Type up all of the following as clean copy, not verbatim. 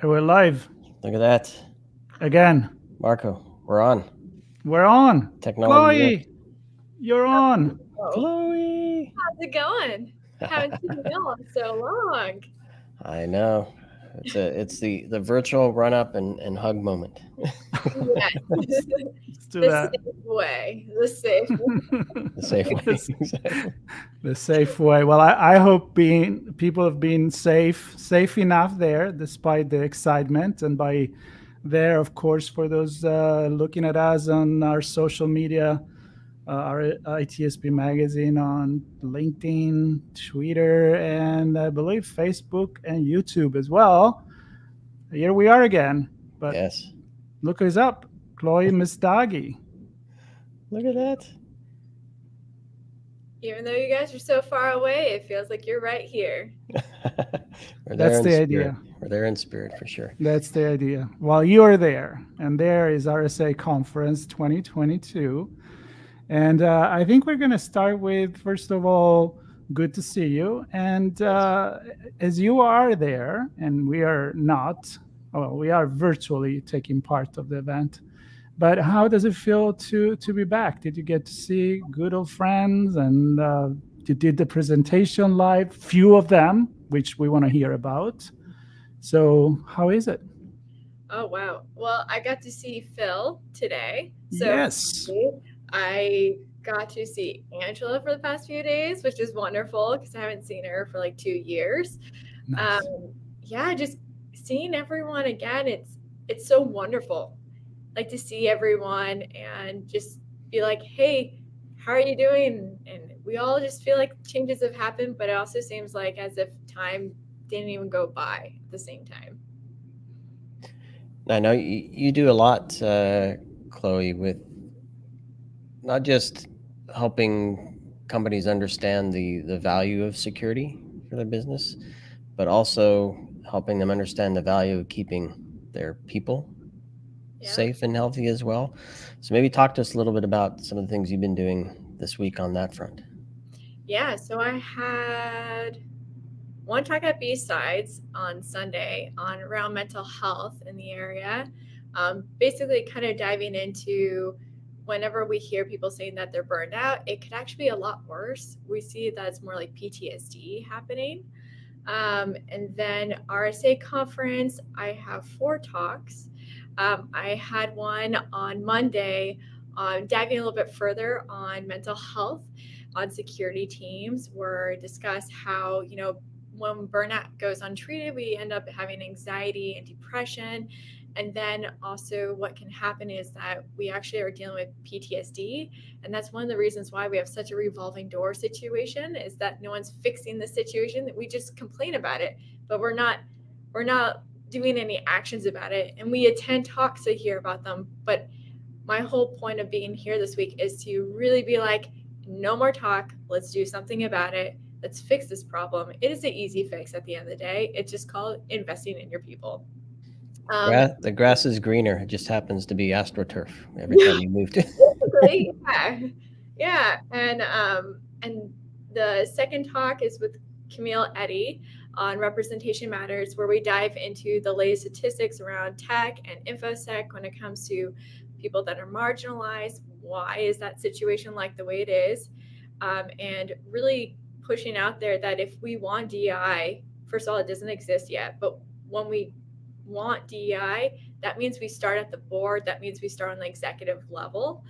We're live Look at that. again. Marco, we're on. We're on. Technology works. Chloe, you're on. Oh, Chloe. how's it going? Haven't seen Bill in so long. I know. It's the virtual run up and hug moment. Yes. Let's do The that. safe way. The safe way. The safe way. This- Exactly. the safe way. Well, I hope people have been safe enough there, despite the excitement. And by there, of course, for those looking at us on our social media, our ITSP magazine on LinkedIn, Twitter, and I believe Facebook and YouTube as well. Here we are again. But Yes. look who's up, Chloé Messdaghi. Look at that. Even though you guys are so far away, it feels like you're right here. We're there That's in the spirit. idea. We're there in spirit for sure. That's the idea. While you're there, and there is RSA Conference 2022. And I think we're going to start with, first of all, good to see you. And as you are there, and we are not, well, we are virtually taking part of the event. But how does it feel to be back? Did you get to see good old friends? And you did the presentation live, few of them, which we want to hear about. So how is it? Oh, wow. Well, I got to see Phil today. So Yes. I got to see Angela for the past few days, which is wonderful because I haven't seen her for like 2 years. Nice. Yeah, just seeing everyone again, it's so wonderful. Like to see everyone and just be like, hey, how are you doing? And we all just feel like changes have happened, but it also seems like as if time didn't even go by at the same time. I know you do a lot, Chloe, with not just helping companies understand the value of security for their business, but also helping them understand the value of keeping their people Yeah. safe and healthy as well. So maybe talk to us a little bit about some of the things you've been doing this week on that front. Yeah, so I had one talk at B-Sides on Sunday on around mental health in the area. Basically, kind of diving into whenever we hear people saying that they're burned out, it could actually be a lot worse. We see that it's more like PTSD happening. And then RSA conference, I have 4 talks. I had one on Monday, diving a little bit further on mental health, on security teams, where discuss how, when burnout goes untreated, we end up having anxiety and depression. And then also what can happen is that we actually are dealing with PTSD. And that's one of the reasons why we have such a revolving door situation, is that no one's fixing the situation, that we just complain about it, but we're not doing any actions about it. And we attend talks to hear about them. But my whole point of being here this week is to really be like, no more talk. Let's do something about it. Let's fix this problem. It is an easy fix at the end of the day. It's just called investing in your people. The grass is greener. It just happens to be AstroTurf every time you move to. Basically, yeah. And the second talk is with Camille Eddy on Representation Matters, where we dive into the latest statistics around tech and infosec when it comes to people that are marginalized. Why is that situation like the way it is? And really pushing out there that if we want DEI, first of all, it doesn't exist yet, but when we want DEI, that means we start at the board. That means we start on the executive level,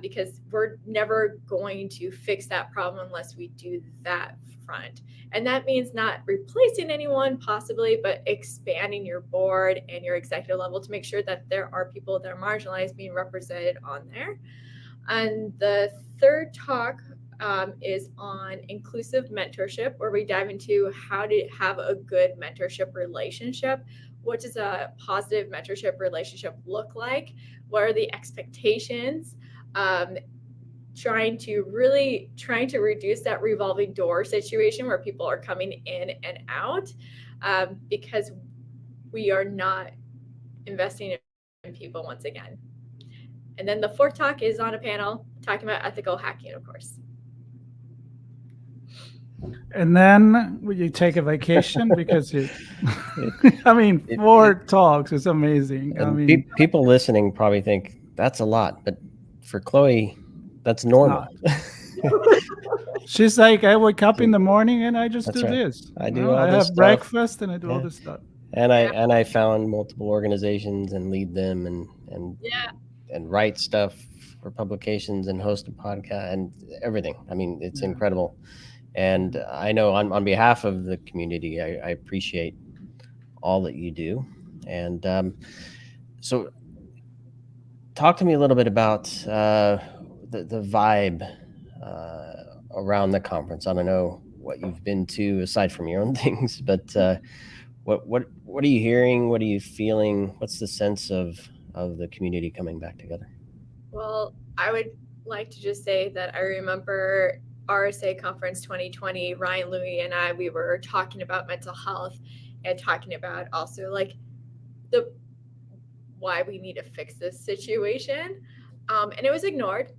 because we're never going to fix that problem unless we do that front. And that means not replacing anyone possibly, but expanding your board and your executive level to make sure that there are people that are marginalized being represented on there. And the third talk is on inclusive mentorship, where we dive into how to have a good mentorship relationship. What does a positive mentorship relationship look like? What are the expectations? Trying to reduce that revolving door situation where people are coming in and out, because we are not investing in people once again. And then the 4th talk is on a panel talking about ethical hacking, of course. And then will you take a vacation because you, It, I mean, it, 4 talks is amazing. I and mean, people listening probably think that's a lot, but for Chloe, that's it's normal. not. She's like, I wake up in So the morning and I just that's do right. this. I You do know, all I this have stuff. breakfast and I do all Yeah. this stuff. And Yeah. I found multiple organizations and lead them Yeah. and write stuff for publications and host a podcast and everything. I mean, it's Yeah. incredible. And I know on behalf of the community, I appreciate all that you do. And so, talk to me a little bit about the vibe around the conference. I don't know what you've been to aside from your own things, but what are you hearing? What are you feeling? What's the sense of the community coming back together? Well, I would like to just say that I remember RSA Conference 2020, Ryan, Louie, and I, we were talking about mental health and talking about also like the why we need to fix this situation. And it was ignored.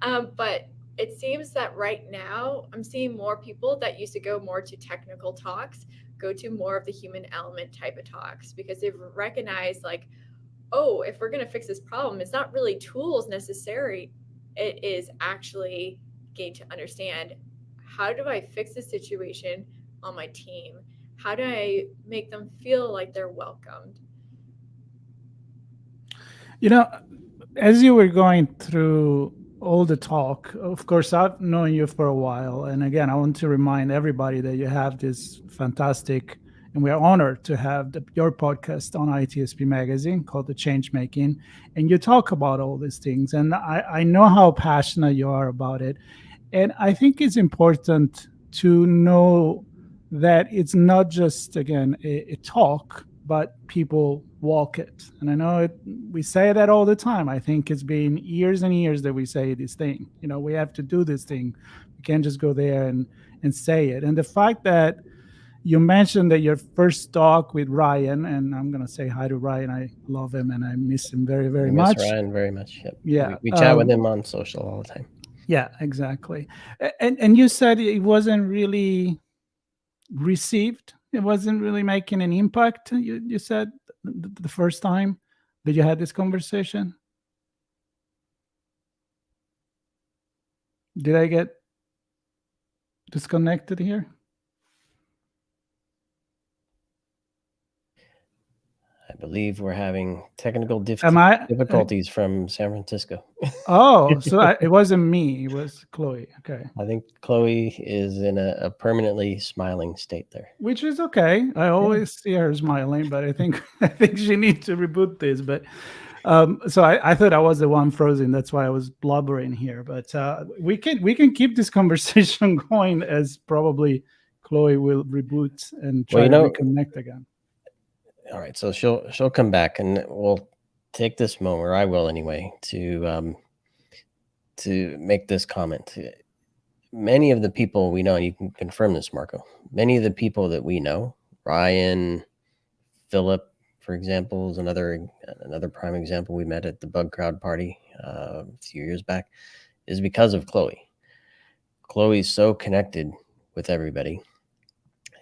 But it seems that right now I'm seeing more people that used to go more to technical talks go to more of the human element type of talks because they've recognized like, oh, if we're going to fix this problem, it's not really tools necessary. It is actually getting to understand how do I fix the situation on my team? How do I make them feel like they're welcomed? You know, as you were going through all the talk, of course, I've known you for a while. And again, I want to remind everybody that you have this fantastic, and we are honored to have your podcast on ITSP Magazine called The Changemaking. And you talk about all these things. And I know how passionate you are about it. And I think it's important to know that it's not just, again, a talk, but people walk it. And I know we say that all the time. I think it's been years and years that we say this thing. You know, we have to do this thing. We can't just go there and say it. And the fact that you mentioned that your first talk with Ryan, and I'm going to say hi to Ryan. I love him and I miss him very, very We miss much. Ryan very much. Yep. Yeah. We chat with him on social all the time. Yeah, exactly. And you said it wasn't really received. It wasn't really making an impact. You said the first time that you had this conversation. Did I get disconnected here? I believe we're having technical Am I? difficulties from San Francisco. Oh, so it wasn't me. It was Chloe. Okay. I think Chloe is in a permanently smiling state there. Which is okay. I always see her smiling, but I think she needs to reboot this. But so I thought I was the one frozen. That's why I was blubbering here. But we can keep this conversation going as probably Chloe will reboot and try to reconnect again. All right, so she'll come back, and we'll take this moment, or I will anyway, to make this comment. Many of the people we know, and you can confirm this, Marco. Many of the people that we know, Ryan, Philip, for example, is another prime example. We met at the Bug Crowd party a few years back, is because of Chloe. Chloe's so connected with everybody,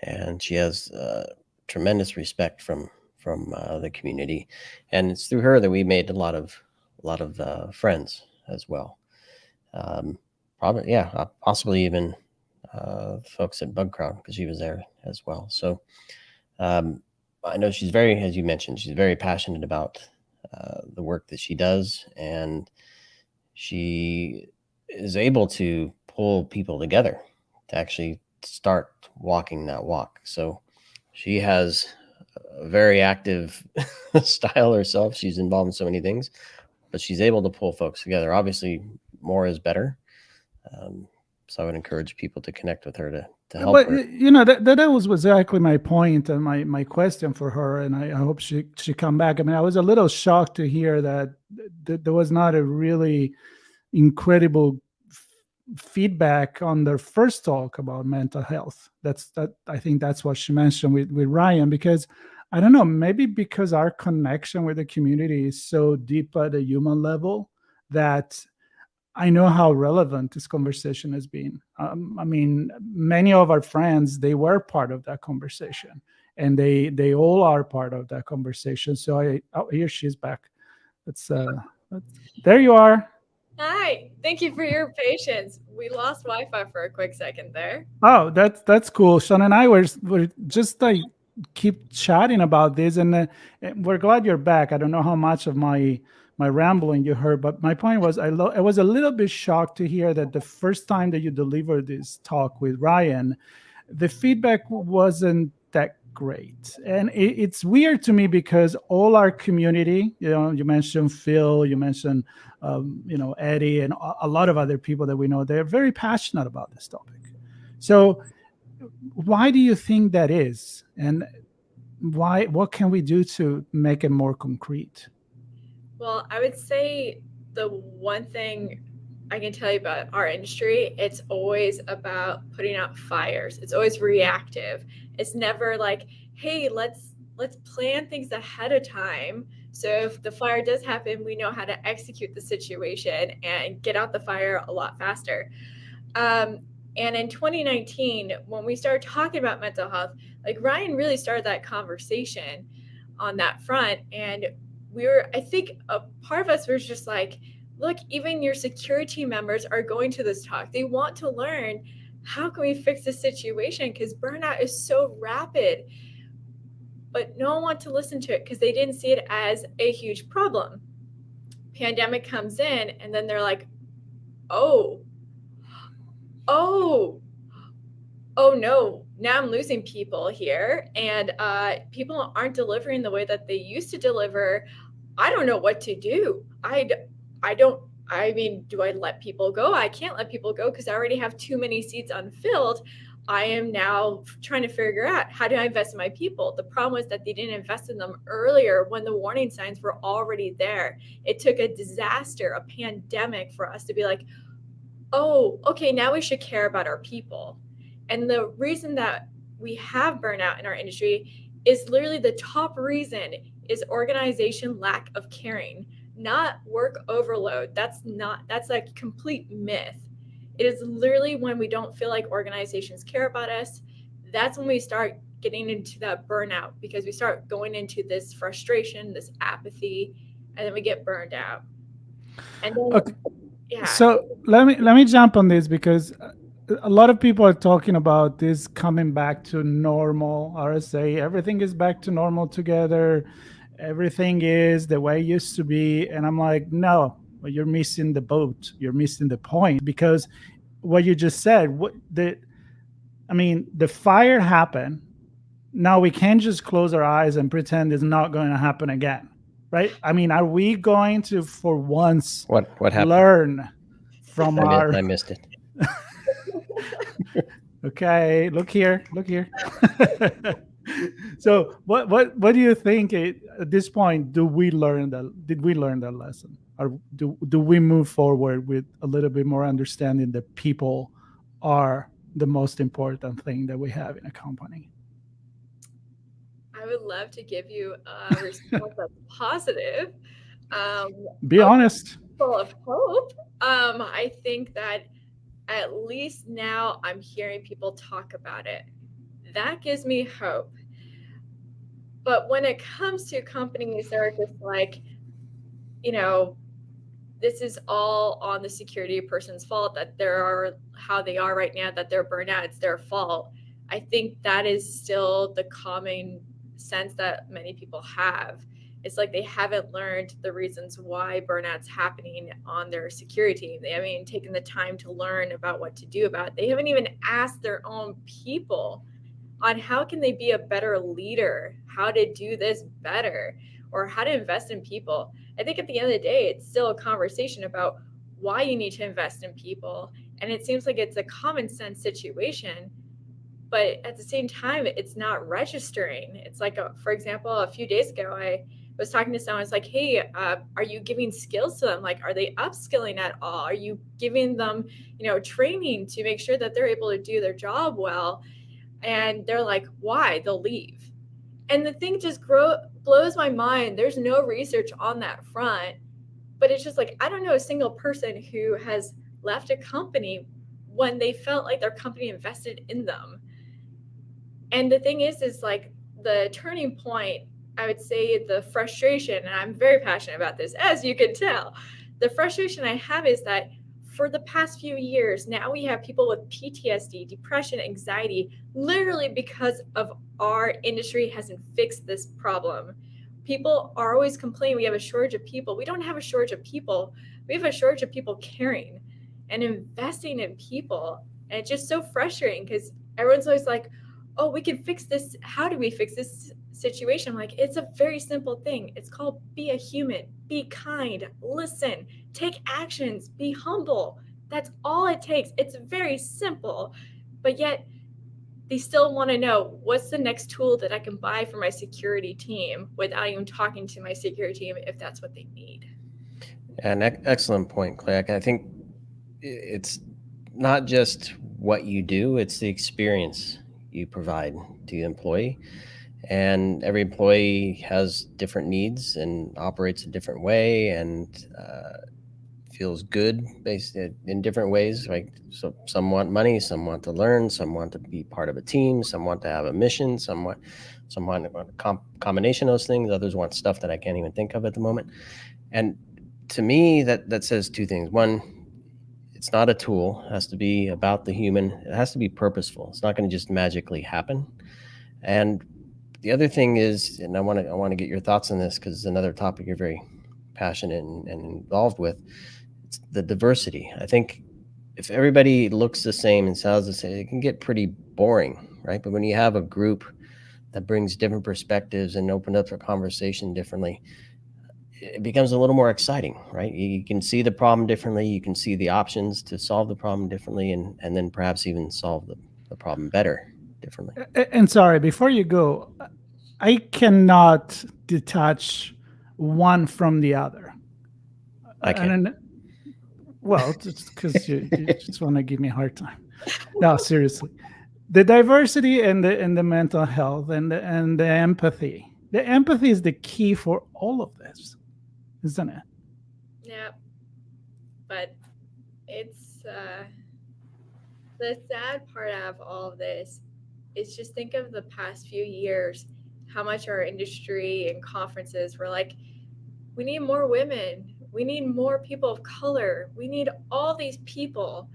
and she has tremendous respect from the community, and it's through her that we made a lot of friends as well. Possibly even folks at Bug Crowd because she was there as well. So I know she's very, as you mentioned, she's very passionate about the work that she does, and she is able to pull people together to actually start walking that walk. So she has a very active style herself. She's involved in so many things, but she's able to pull folks together. Obviously, more is better. So I would encourage people to connect with her to help her. You know, that was exactly my point and my question for her, and I hope she come back. I mean, I was a little shocked to hear that there was not a really incredible feedback on their first talk about mental health. I think that's what she mentioned with Ryan, because I don't know, maybe because our connection with the community is so deep at a human level that I know how relevant this conversation has been. I mean, many of our friends, they were part of that conversation, and they all are part of that conversation. So here she's back. There you are. Hi, thank you for your patience. We lost Wi-Fi for a quick second there. Oh, that's cool. Sean and I were just like keep chatting about this, and we're glad you're back. I don't know how much of my rambling you heard, but my point was I was a little bit shocked to hear that the first time that you delivered this talk with Ryan, the feedback wasn't that great, and it's weird to me because all our community, you mentioned Phil, you mentioned Eddie, and a lot of other people that we know, they're very passionate about this topic. So why do you think that is, and what can we do to make it more concrete? Well, I would say the one thing I can tell you about our industry, it's always about putting out fires. It's always reactive. It's never like, hey, let's plan things ahead of time. So if the fire does happen, we know how to execute the situation and get out the fire a lot faster. And in 2019, when we started talking about mental health, like Ryan really started that conversation on that front. And I think a part of us was just like, look, even your security members are going to this talk. They want to learn, how can we fix this situation? Because burnout is so rapid. But no one wanted to listen to it because they didn't see it as a huge problem. Pandemic comes in, and then they're like, oh no, now I'm losing people here, and people aren't delivering the way that they used to deliver. I don't know what to do. I mean, do I let people go? I can't let people go because I already have too many seats unfilled. I am now trying to figure out, how do I invest in my people? The problem was that they didn't invest in them earlier when the warning signs were already there. It took a disaster, a pandemic, for us to be like, oh, okay, now we should care about our people. And the reason that we have burnout in our industry is literally the top reason is organization lack of caring, not work overload. That's like complete myth. It is literally when we don't feel like organizations care about us, that's when we start getting into that burnout, because we start going into this frustration, this apathy, and then we get burned out. And then, Okay. yeah. So let me jump on this, because a lot of people are talking about this coming back to normal. RSA, everything is back to normal together. Everything is the way it used to be. And I'm like, no, you're missing the boat. You're missing the point, because what you just said, the fire happened. Now we can't just close our eyes and pretend it's not going to happen again, right? I mean, are we going to, for once, What happened? learn from I missed it. Okay, look here. So what do you think at this point? Did we learn that lesson, or do we move forward with a little bit more understanding that people are the most important thing that we have in a company? I would love to give you a response that's positive. Be honest. Full of hope. I think that at least now I'm hearing people talk about it. That gives me hope. But when it comes to companies that are just like, this is all on the security person's fault, that how they are right now, that they're burnt out, it's their fault. I think that is still the common sense that many people have. It's like they haven't learned the reasons why burnout's happening on their security team. They haven't even taken the time to learn about what to do about it. They haven't even asked their own people on how can they be a better leader, how to do this better, or how to invest in people. I think at the end of the day, it's still a conversation about why you need to invest in people. And it seems like it's a common sense situation, but at the same time, it's not registering. It's like, for example, a few days ago, I was talking to someone. It's like, hey, are you giving skills to them? Like, are they upskilling at all? Are you giving them, training to make sure that they're able to do their job well? And they're like, why? They'll leave. And the thing just blows my mind. There's no research on that front. But it's just like, I don't know a single person who has left a company when they felt like their company invested in them. And the thing is like the turning point, I would say the frustration, and I'm very passionate about this, as you can tell. The frustration I have is that for the past few years, now we have people with PTSD, depression, anxiety, literally because of our industry hasn't fixed this problem. People are always complaining we have a shortage of people. We don't have a shortage of people. We have a shortage of people caring and investing in people. And it's just so frustrating because everyone's always like, oh, we can fix this. How do we fix this situation? I'm like, it's a very simple thing. It's called be a human, be kind, listen, take actions, be humble. That's all it takes. It's very simple. But yet they still want to know what's the next tool that I can buy for my security team without even talking to my security team if that's what they need. An excellent point, Chloé. I think it's not just what you do, it's the experience you provide to the employee. And every employee has different needs and operates a different way and feels good based in different ways. Right? So some want money, some want to learn, some want to be part of a team, some want to have a mission, some want a combination of those things. Others want stuff that I can't even think of at the moment. And to me, that says two things. One, it's not a tool. It has to be about the human. It has to be purposeful. It's not going to just magically happen. And the other thing is, and I want to get your thoughts on this because it's another topic you're very passionate and involved with. It's the diversity. I think if everybody looks the same and sounds the same, it can get pretty boring, right? But when you have a group that brings different perspectives and open up the conversation differently, it becomes a little more exciting, right? You can see the problem differently. You can see the options to solve the problem differently, and then perhaps even solve the problem better differently. And sorry, before you go, I cannot detach one from the other. I can. And well, just because you just want to give me a hard time. No, seriously, the diversity and the mental health and the empathy. The empathy is the key for all of this, isn't it? Yeah, but it's the sad part of all of this is just think of the past few years, how much our industry and conferences were like, we need more women, we need more people of color, we need all these people.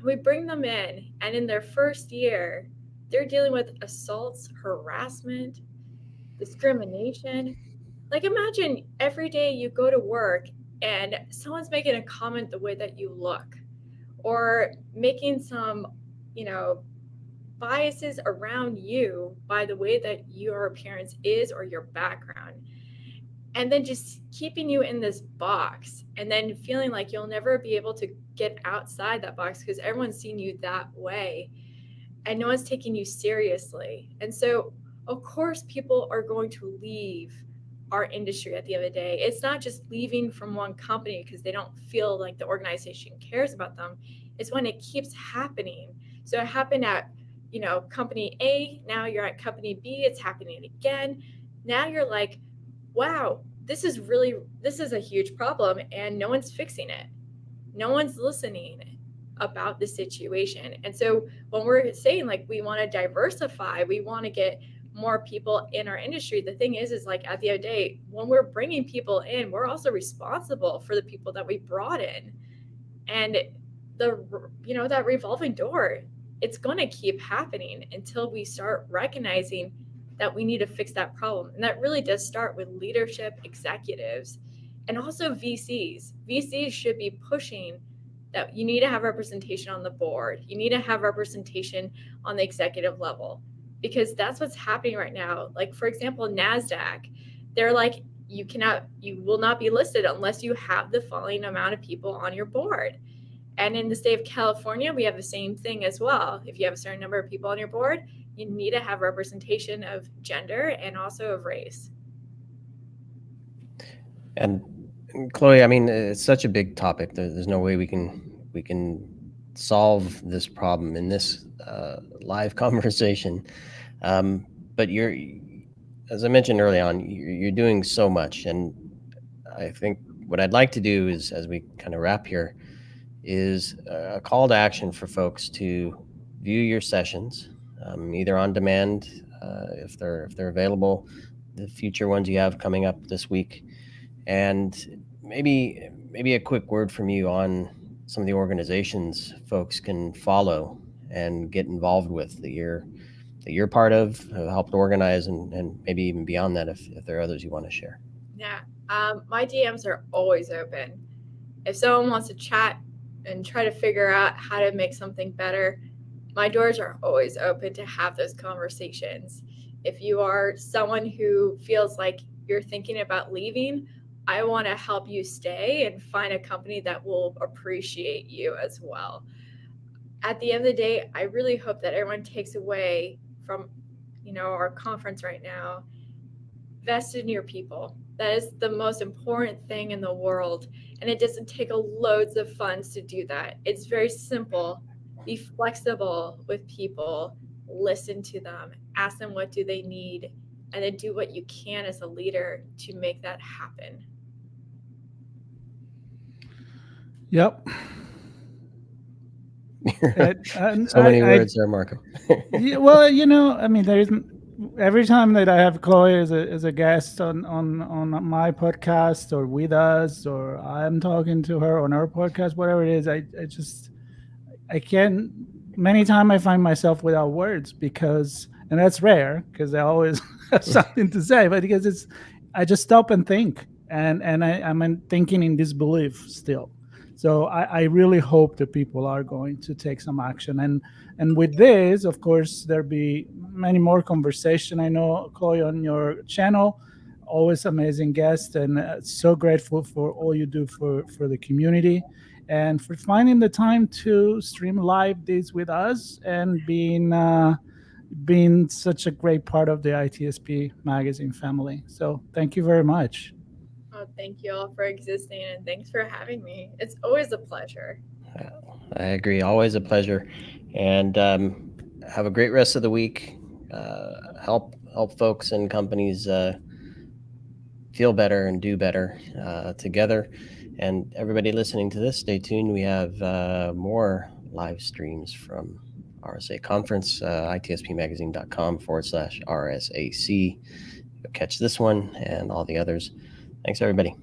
We bring them in, and in their first year, they're dealing with assaults, harassment, discrimination. Like, imagine every day you go to work and someone's making a comment the way that you look, or making some, biases around you by the way that your appearance is or your background. And then just keeping you in this box and then feeling like you'll never be able to get outside that box because everyone's seen you that way and no one's taking you seriously. And so, of course, people are going to leave our industry at the end of the day. It's not just leaving from one company because they don't feel like the organization cares about them. It's when it keeps happening. So it happened at, company A, now you're at company B, it's happening again. Now you're like, wow, this is a huge problem and no one's fixing it. No one's listening about the situation. And so when we're saying like we want to diversify, we want to get more people in our industry, the thing is like at the end of the day, when we're bringing people in, we're also responsible for the people that we brought in. And that revolving door, it's going to keep happening until we start recognizing that we need to fix that problem. And that really does start with leadership, executives, and also VCs. VCs should be pushing that you need to have representation on the board. You need to have representation on the executive level, because that's what's happening right now. Like, for example, Nasdaq, they're like, you will not be listed unless you have the following amount of people on your board. And in the state of California, we have the same thing as well. If you have a certain number of people on your board, you need to have representation of gender and also of race. And Chloé, I mean, it's such a big topic. There's no way we can solve this problem in this live conversation. But as I mentioned early on, you're doing so much, and I think what I'd like to do is, as we kind of wrap here, is a call to action for folks to view your sessions, either on demand, if they're available, the future ones you have coming up this week, and maybe a quick word from you on some of the organizations folks can follow and get involved with that you're part of, helped organize, and maybe even beyond that, if there are others you want to share. Yeah, my DMs are always open. If someone wants to chat and try to figure out how to make something better, my doors are always open to have those conversations. If you are someone who feels like you're thinking about leaving, I want to help you stay and find a company that will appreciate you as well. At the end of the day, I really hope that everyone takes away from, our conference right now, invest in your people. That is the most important thing in the world. And it doesn't take loads of funds to do that. It's very simple. Be flexible with people, listen to them, ask them what do they need, and then do what you can as a leader to make that happen. Yep. So many words there, Marco. Yeah, well, I mean, there isn't. Every time that I have Chloé as a guest on my podcast or with us, or I'm talking to her on her podcast, whatever it is, I can't. Many times I find myself without words and that's rare because I always have something to say, but because I just stop and think, and I'm thinking in disbelief still. So I really hope that people are going to take some action. And with this, of course, there'll be many more conversation. I know, Chloé, on your channel, always amazing guest, and so grateful for all you do for the community and for finding the time to stream live this with us and being such a great part of the ITSP magazine family. So thank you very much. Oh, thank you all for existing, and thanks for having me. It's always a pleasure. I agree. Always a pleasure. And have a great rest of the week. Help folks and companies feel better and do better together. And everybody listening to this, stay tuned. We have more live streams from RSA conference, itspmagazine.com/RSAC. You'll catch this one and all the others. Thanks, everybody.